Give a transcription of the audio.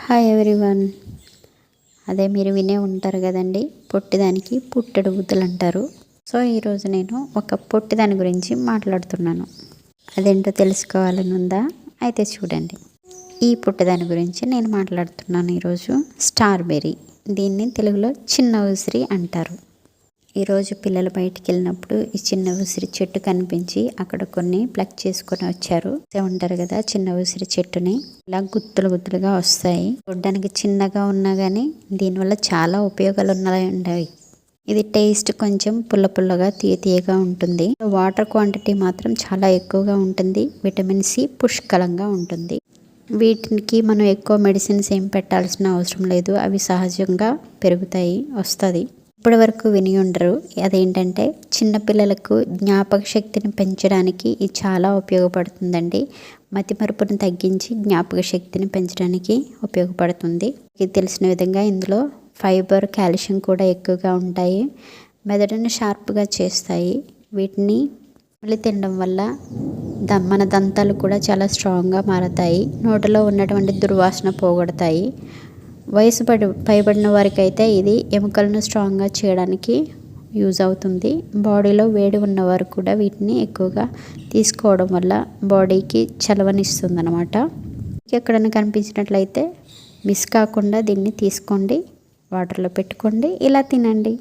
Hi everyone. అదే మీరు వినే ఉంటారు కదండి, పొట్టిదానికి పుట్టెడు బుద్ధులు అంటారు. సో ఈరోజు నేను ఒక పొట్టిదాని గురించి మాట్లాడుతున్నాను. అదేంటో తెలుసుకోవాలని ఉందా? అయితే చూడండి. ఈ పుట్టదాని గురించి నేను మాట్లాడుతున్నాను ఈరోజు. స్ట్రాబెర్రీ, దీన్ని తెలుగులో చిన్న ఉసిరి అంటారు. ఈరోజు పిల్లలు బయటికి వెళ్ళినప్పుడు ఈ చిన్న ఉసిరి చెట్టు కనిపించి అక్కడ కొన్ని ప్లక్ చేసుకొని వచ్చారు. ఉంటారు కదా చిన్న ఉసిరి చెట్టుని, ఇలా గుత్తులు గుత్తులుగా వస్తాయి. చూడడానికి చిన్నగా ఉన్నా కానీ దీనివల్ల చాలా ఉపయోగాలు ఉన్నాయి. ఇది టేస్ట్ కొంచెం పుల్ల పుల్లగా తీయగా ఉంటుంది. వాటర్ క్వాంటిటీ మాత్రం చాలా ఎక్కువగా ఉంటుంది. విటమిన్ సి పుష్కలంగా ఉంటుంది. వీటికి మనం ఎక్కువ మెడిసిన్స్ ఏం పెట్టాల్సిన అవసరం లేదు. అవి సహజంగా పెరుగుతాయి, వస్తుంది. ఇప్పటి వరకు విని ఉండరు. అదేంటంటే చిన్నపిల్లలకు జ్ఞాపక శక్తిని పెంచడానికి ఇది చాలా ఉపయోగపడుతుందండి. మతిమరుపును తగ్గించి జ్ఞాపక శక్తిని పెంచడానికి ఉపయోగపడుతుంది. ఇది తెలిసిన విధంగా ఇందులో ఫైబర్, కాల్షియం కూడా ఎక్కువగా ఉంటాయి. మెదడును షార్ప్గా చేస్తాయి. వీటిని మళ్ళీ తినడం వల్ల మన దంతాలు కూడా చాలా స్ట్రాంగ్గా మారతాయి. నోటిలో ఉన్నటువంటి దుర్వాసన పోగొడతాయి. వయసు పైబడిన వారికి అయితే ఇది ఎముకలను స్ట్రాంగ్గా చేయడానికి యూజ్ అవుతుంది. బాడీలో వేడి ఉన్నవారు కూడా వీటిని ఎక్కువగా తీసుకోవడం వల్ల బాడీకి చలవనిస్తుంది అన్నమాట. ఎక్కడైనా కనిపించినట్లయితే మిస్ కాకుండా దీన్ని తీసుకోండి, వాటర్లో పెట్టుకోండి, ఇలా తినండి.